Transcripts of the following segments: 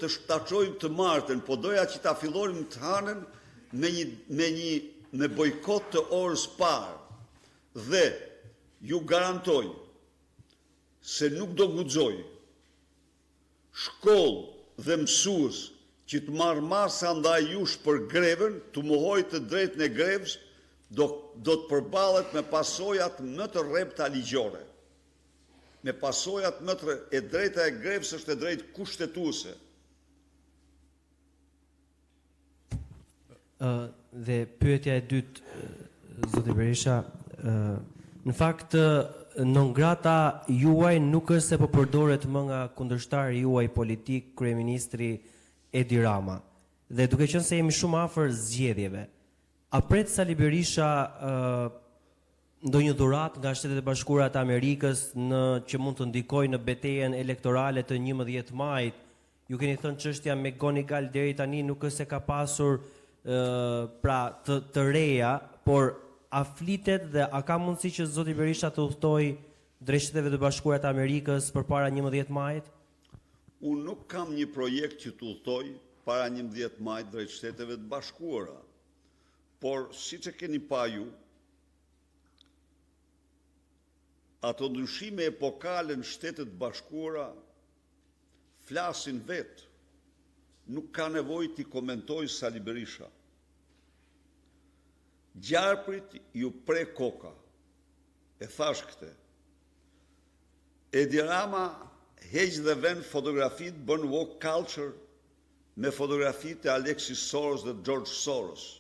të shtaqojmë të martën, po doja që ta fillonim të hanën me bojkot të orës parë. Dhe ju garantoj se nuk do guxoj shkollë dhe mësues që të marrë masa ndaj jush për grevën, të mohoj të drejtën e grevës, do të përballet me pasojat më të rrepta ligjore. Me pasojat më të e drejta e grevës është e drejtë kushtetuese. Dhe pyetja e dytë, zoti Berisha, në fakt non grata juaj nuk është se po përdoret më nga kundërshtari juaj politik, kryeministri Edi Rama. Dhe duke qenë se jemi shumë afër zgjedhjeve, a pret Sali Berisha ndonjë dhuratë nga Shtetet e Bashkuara të Amerikës që mund të ndikojë në betejën elektorale të 11 majit? Ju keni thënë çështja me Gonigal deri tani nuk është se ka pasur pra të reja, por a flitet dhe a ka mundësi që zoti Berisha të udhtoj drejt Shteteve të Bashkuara të Amerikës përpara 11 majit? Unë nuk kam një projekt që të udhtoj para 11 majit drejt Shteteve të Bashkuara. Por siç e keni pa ju, ato ndryshime epokale në Shtetet Bashkuara flasin vetë. Nuk ka nevojë t'i komentoj Sali Berisha. Gjarprit ju pre koka. E thash këtë. Edi Rama heq dhe vend fotografit, bën walk culture me fotografit e Alexis Soros dhe George Soros.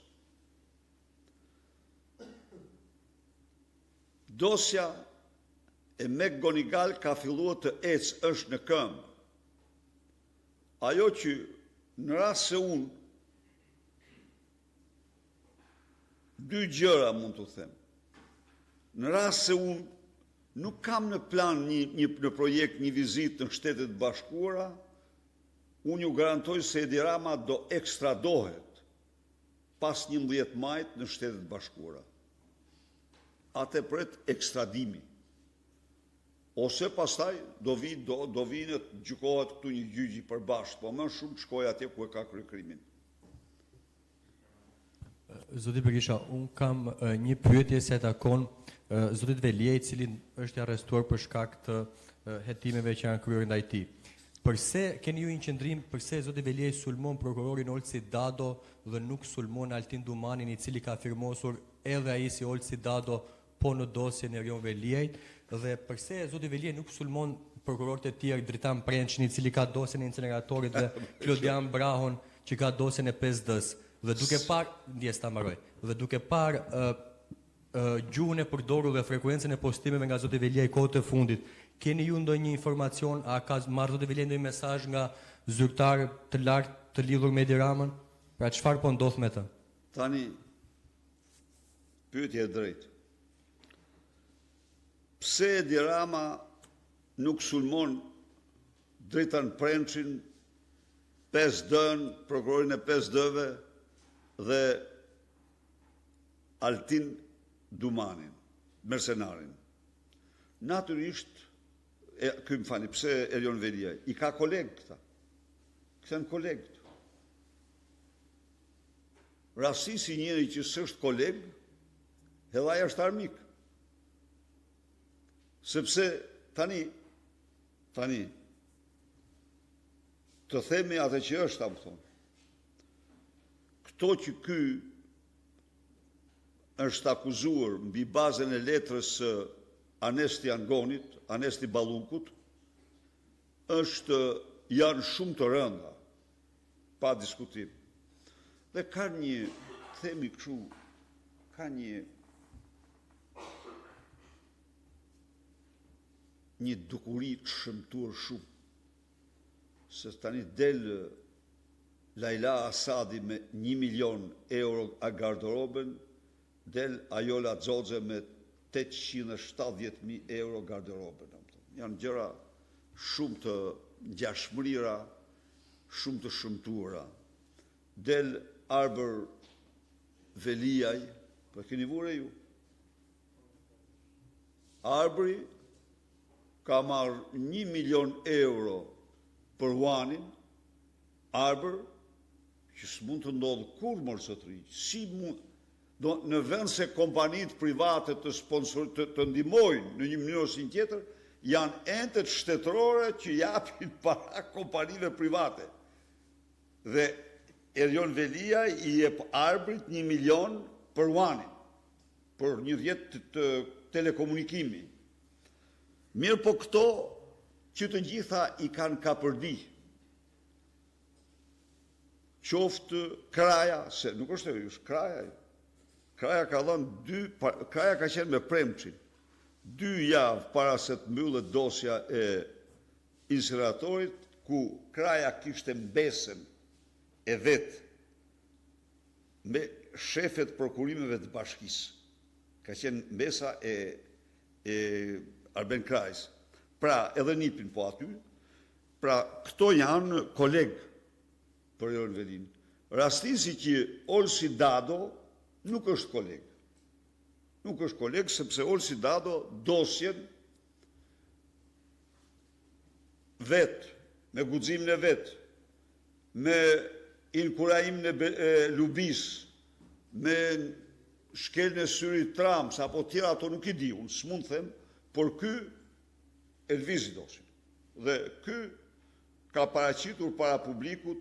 Dosja e McGonigal ka filluar të ecë, është në këmbë. Ajo që në rast se unë, dy gjëra mund të them. Në rast se unë nuk kam në plan në projekt një vizitë në Shtetet Bashkuara, unë ju garantoj se Edi Rama do ekstradohet pas 11 majit në Shtetet Bashkuara. Atë pret ekstradimi. Ose pastaj do vi në gjykohet këtu një gjyqi përbashkët, po më shumë të shkoj atje ku e ka kryer krimin. Zoti Berisha, unë kam një pyetje se takon zotit Velia, i cili është arrestuar për shkak të hetimeve që janë kryer ndaj tij. Përse keni ju një qendrim përse zoti Velia sulmon prokurorin Olsi Dado dhe nuk sulmon Altin Dumanin, i cili ka firmosur edhe ai si Olsi Dado po në dosjen e Erion Veliajt, dhe përse zoti Velia nuk sulmon prokurorët e tjerë, Dritan Prençin, i cili ka dosjen e inceneratorit, dhe Klodian Brahon, që ka dosjen e 5D-s. Dhe duke parë gjuhën e përdorur dhe frekuencën e postimeve nga zoti Velia i kohët e fundit, keni ju ndonjë informacion, a ka marrë zoti Velia ndonjë mesazh nga zyrtar të lartë të lidhur me Edi Ramën? Pra çfarë po ndodh me të? Tani, pyetje e drejtë. Pse Edi Rama nuk sulmon Dritan Prençin, 5D-n, prokurorin e 5D-ve dhe Altin Dumanin, mercenarin? Natyrisht, pse Erion Velia? I ka kolegë këta. Këta në kolegë këtu. Rastisi njëri që s'është kolegë, edhe ai është armik. Sepse tani, të themi atë që është, ta më thonë. Këto që ky është akuzuar mbi bazën e letrës së Anesti Angonit, Anesti Ballukut, janë shumë të rënda, pa diskutim. Dhe ka një, themi kështu, ka një dukuri të shëmtuar shumë. Se tani del Laila Asadi me 1 milion euro a garderoben, del Ajola Xoxe me 870.000 euro garderoben. Janë gjëra shumë të ngjashmëra, shumë të shëmtuara. Del Arber Veliaj, po keni vure ju? Arbri ka marrë 1 milion euro për Uanin, arbër që s'mund të ndodhë kur mërë sotri. Si mund, në vend se kompanitë private të ndihmojnë në një mënyrë ose një tjetër, janë entët shtetërore që japin para kompanive private. Dhe Erion Velia i jep arbrit 1 milion për uanin, për një 10 të telekomunikimi. Mirë po këto që të gjitha i kanë kapërdi. Qoftë Kraja, se nuk është e jush, Kraja ka dhënë Kraja ka qenë me Premçin. 2 javë para se të mbyllet dosja e inseneratorit, ku Kraja kishte mbesën e vetë me shefet prokurimeve të bashkisë. Ka qenë mbesa e Arben Krajs. Pra, edhe nipin po aty. Pra, këto janë kolegë për Erion Velin. Rastisi që Olsi Dado nuk është kolegë. Nuk është kolegë, sepse Olsi Dado dosjen vetë, me guximin e vetë, me inkurajimin e Lubis, me shkelën e syrit Trams, apo tjera ato nuk i di, unë s'mund them, por ky e lvizi dosjen. Dhe ky ka paraqitur para publikut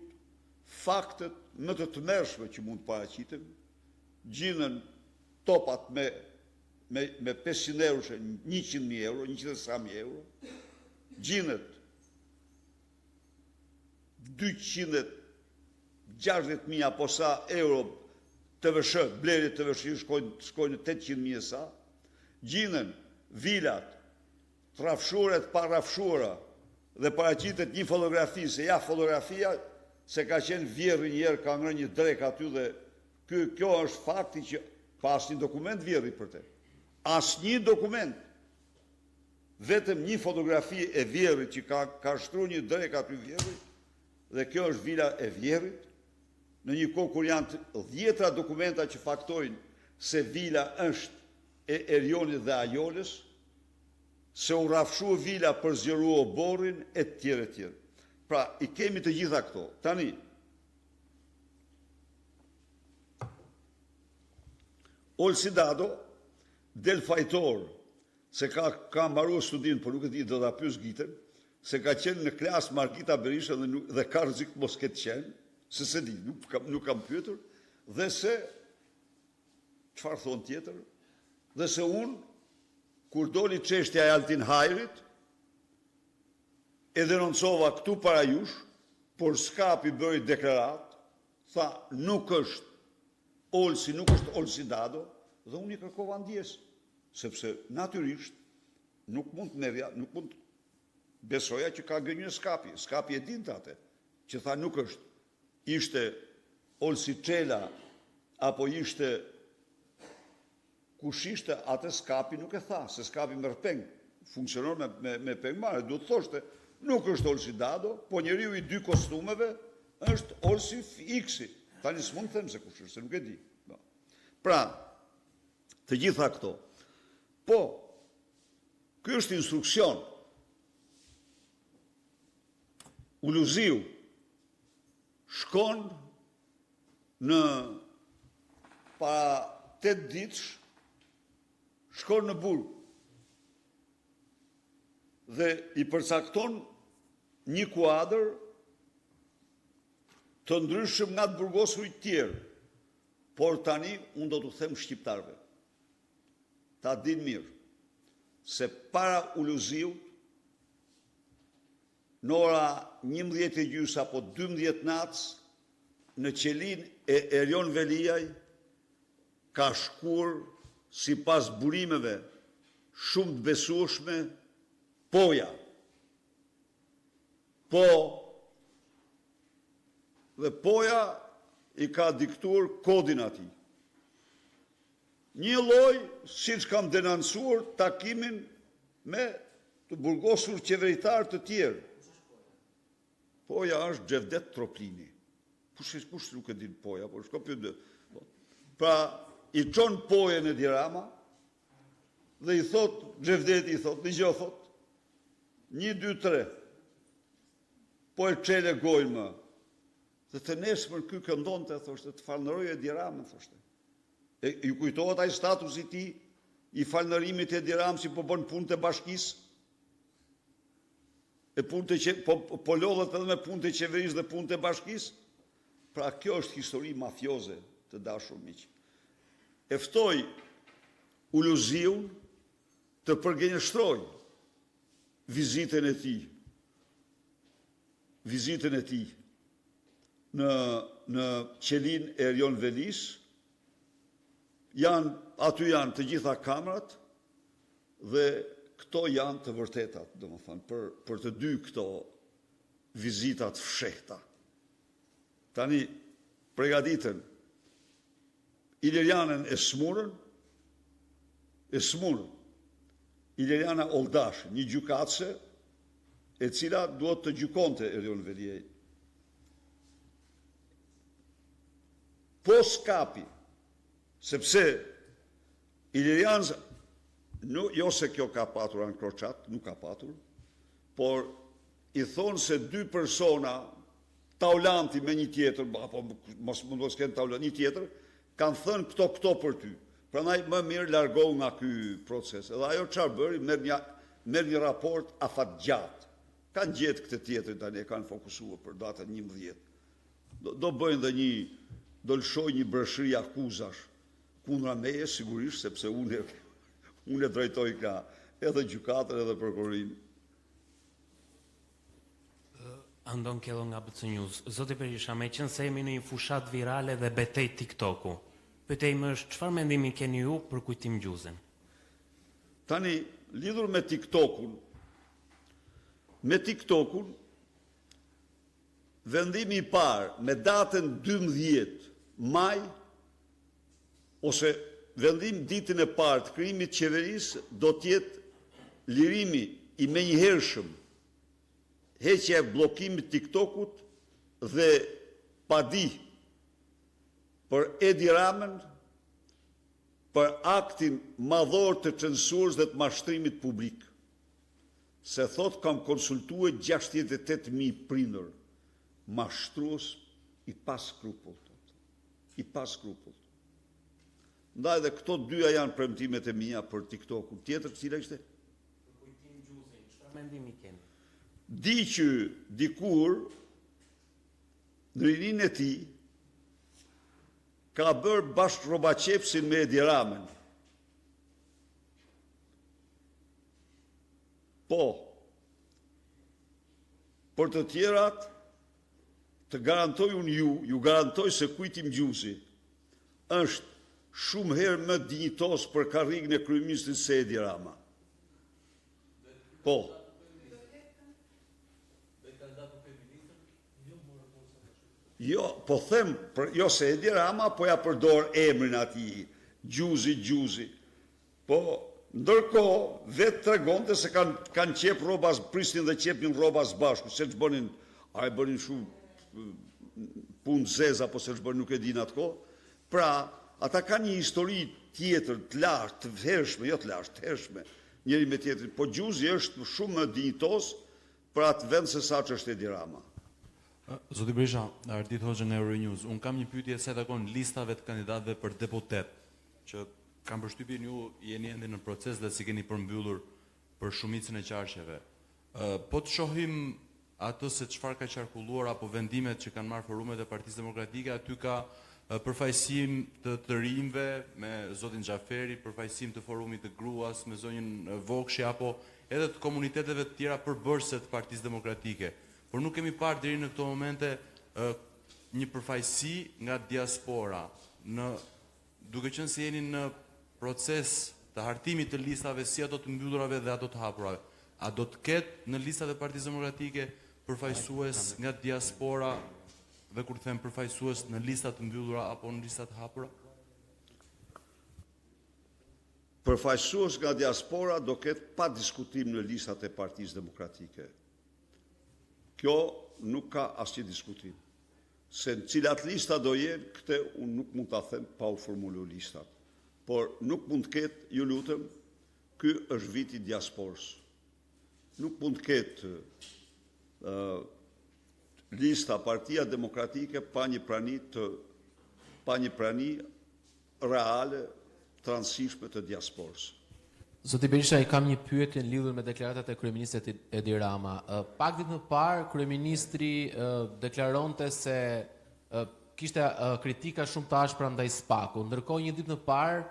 faktet më të tmerrshme që mund paraqiten, gjinën topat me 500 euro, 100.000 euro, 100.000 euro, gjinët 260.000 apo sa euro TVSH, blerje TVSH shkojnë 800.000 sa, gjinën vilat, trafshuret pa rafshura, dhe paraqitet një fotografi, se ja fotografia, se ka qenë vjerë njerë, ka ngrënë një drek aty dhe kjo është fakti që pa asnjë dokument vjerri për te. Asnjë dokument. Vetëm një fotografi e vjerrit që ka shtruar një drek aty vjerrit, dhe kjo është vila e vjerrit, në një kohë kur janë 10 dokumenta që faktojnë se vila është e Erionit dhe Ajolës, se u rafshu vila për zgjeruar borrin e tjerë e tjerë. Pra, i kemi të gjitha këto. Tani, Olsi Dado, del fajtor, se ka mbaruar studinë, por nuk e di, do ta pyes Gitën, se ka qenë në klasë Margita Berisha dhe ka rrezik mos ketë qenë, se di, nuk kam pyetur, dhe se, çfarë thon tjetër, dhe se unë, kur doli çështja e Altin Hajrit, e denoncova këtu para jush, por s'kapi bëri deklarat, tha nuk është Olsi, nuk është Olsi Dado, dhe unë i kërkova ndjes, sepse natyrisht nuk mund besoja që ka gënjur Skapi. Skapi e dinte atë, që tha nuk është. Ishte Olsi Çela apo ishte kush ishte, atë Skapi nuk e tha, se Skapi merr peng, funksionon me pengmarrje, duhet thoshte, nuk është Olsi Dado, po njeriu i 2 kostumeve është Olsi X-i. Tani s'mund të them se kush është, se nuk e di. Pra, të gjitha këto. Po, ky është instruksion. Uluziu shkon në para 8 ditësh, shkon në Burg dhe i përcakton një kuadër të ndryshëm nga të burgosurit tjerë, por tani unë do të them shqiptarve, ta din mirë, se para Uluziut, në ora 11:30 apo 12 natës, në qelin e Erion Veliaj, ka shkuar sipas burimeve shumë të besueshme Poja. Po, dhe Poja i ka diktuar kodin atij. Një lloj, siç kam denoncuar takimin me të burgosur qeveritar të tjerë. Poja është Xhevdet Troplini. Kush nuk e din Poja, por shko pyet. Pra, i çon Pojen e Dirama dhe i thot Xhevdeti, i thot, dëgjoj, thot, 1, 2, 3. Po e çele gojnë më. Dhe të nesër ky këndonte, thoshte, të falënderoj Edi Ramën, thoshte. E ju kujtohet ai statusi i tij i falënderimit Edi Ramës si po bën punë të bashkisë? E punë që po lodhet edhe me punë të qeverisë dhe punë të bashkisë? Pra kjo është histori mafioze, të dashur miq. E ftoi Uluziun të përgënjeshtrojë vizitën e tij në qelin e Erjon Velis. Aty janë të gjitha kamerat dhe këto janë të vërtetat, domethënë, për të dy këto vizitat fshehta. Tani përgatiten Ilirianën e smurën, Iliriana Oldash, një gjykatëse e cila duhet të gjykonte Erjon Veliej. Po s'kapi, sepse Ilirianës, jo se kjo ka patur ankroçat, nuk ka patur, por i thonë se dy persona, taulanti me një tjetër, apo mos mundos kënë taulant, një tjetër, kanë thënë këto për ty. Prandaj më mirë largohu nga ky proces. Edhe ajo çfarë bëri, merr një raport afatgjatë. Kanë gjetë këtë tjetër tani, e kanë fokusuar për datën 11. Do bëjnë dhe do lëshoj një brëshëri akuzash kundra meje, sigurisht, sepse unë e drejtoj ka edhe gjykatën edhe prokurorin. Andon Kello nga BC News. Zoti Berisha, me qenë se jemi në një fushat virale dhe betej TikToku, pyetja ime është çfarë mendimi keni ju për Kujtim Gjuzin? Tani, lidhur me TikTokun, vendimi i parë me datën 12 maj, ose vendim ditën e parë të krijimit të qeverisë, do t'jetë lirimi i menjëhershëm, heqja e bllokimit TikTokut dhe padi për Edi Ramën, për aktin madhor të censurës dhe të mashtrimit publik. Se thot kam konsultuar 68.000 prindër, mashtrues i pa skrupull. Ndaj dhe këto dyja janë premtimet e mia për TikTokun. Tjetër cila ishte? Kujtim Gjuzin, çfarë mendimi keni? Di që dikur në rinin e tij ka bërë bashkërobaqepsin me Edi Ramën. Po, për të tjerat, të garantoj unë ju garantoj se Kujtim Gjuzi është shumë herë më dinjitos për karrigën e kryeministrit se Edi Rama. Po. Jo, po them, jo se Edi Rama, po ja përdor emrin atij, Gjuzi. Po, ndërkohë, vetë tregonte se kanë qep robas, prisnin dhe qepnin robas bashku, se që bënin, a e bënin shumë punë zeza, po se që bënin nuk e din atë kohë. Pra, ata kanë një histori tjetër, të lartë, të hershme, jo të lartë, të hershme, njëri me tjetrin. Po Gjuzi është shumë më dinjitos për atë vend se sa që është Edi Rama. Zoti Berisha, Ardit Hoxha nga Euronews, unë kam një pyetje se takon listave të kandidatëve për deputet, që kam përshtypjen ju jeni ende në proces dhe si keni përmbyllur për shumicën e qarqeve. Po të shohim atë se çfarë ka qarkulluar apo vendimet që kanë marrë forumet e Partisë Demokratike, aty ka përfaqësim të rinjve me zotin Xhaferi, përfaqësim të forumit të gruas me zonjën Vokshi apo edhe të komuniteteve të tjera përbërëse të Partisë Demokratike. Por nuk kemi parë deri në këto momente një përfaqësi nga diaspora, duke qenë se jeni në proces të hartimit të listave si ato të mbyllurave dhe ato të hapurave. A do të ketë në listat e Partisë Demokratike përfaqësues nga diaspora dhe kur them përfaqësues në listat të mbyllura apo në listat të hapura? Përfaqësues nga diaspora do ketë pa diskutim në listat e Partisë Demokratike. Kjo nuk ka asnjë diskutim. Se në cilat lista do jenë, këtë unë nuk mund ta them pa u formuluar listat. Por nuk mund të ketë, ju lutem, ky është viti diasporës. Nuk mund të ketë lista Partia Demokratike pa një prani reale të rëndësishme të diasporës. Zoti Berisha, I kam një pyetje në lidhur me deklaratat e kryeministrit Edi Rama. Pak ditë më parë kryeministri deklaronte se kishte kritika shumë të ashpra ndaj SPAK-u, ndërkohë një ditë më parë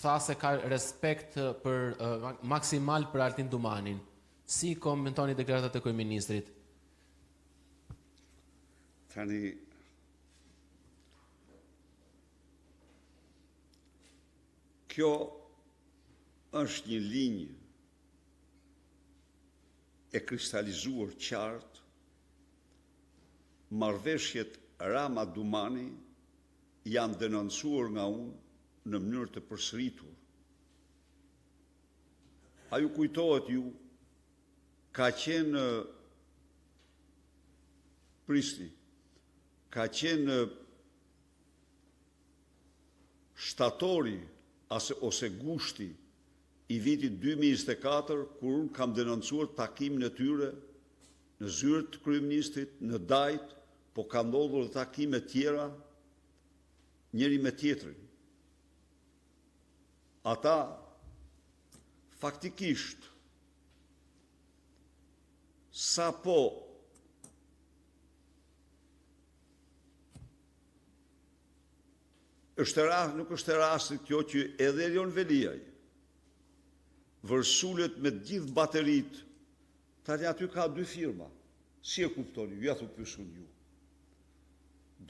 tha se ka respekt për maksimal për Altin Dumanin. Si komentoni deklaratat e kryeministrit? Tani, kjo është një linjë e kristalizuar qartë, marrëveshjet Rama-Dumani janë denoncuar nga unë në mënyrë të përsëritur. A ju kujtohet ju, ka qenë Prisni, ka qenë shtatori ose gushti I vitit 2024, kur unë kam denoncuar takimin e tyre në zyrët të kryeministrit, në Dajt, po ka ndodhur dhe takime tjera njëri me tjetrin. Ata faktikisht sa po nuk është e rastit kjo që edhe Elion Veliaj vërsulet me gjithë baterit, tani aty ka 2 firma. Si e kuptoni, ju ja thu pysun ju.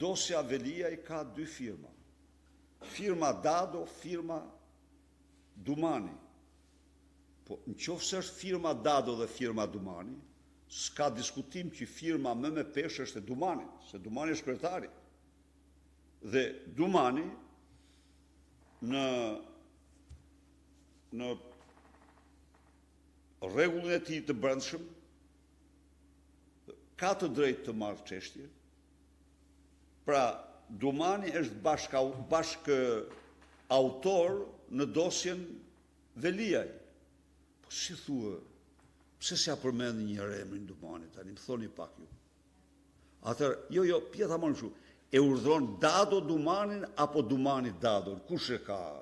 Dosja Veliaj ka 2 firma. Firma Dado, firma Dumani. Po, në qoftë se është firma Dado dhe firma Dumani, s'ka diskutim që firma më me peshë është e Dumanit, se Dumani është kryetari. Dhe Dumani në rregullin e tij të brendshëm ka të drejtë të marrë çështje. Pra, Dumani është bashkë autor në dosjen Veliaj. Po si thua, pse s'ja përmend një herë emrin Dumani tani, më thoni pak ju. Atëherë, pjeta më shumë. E urdhron Dado Dumanin apo Dumani Dadon? Kush e ka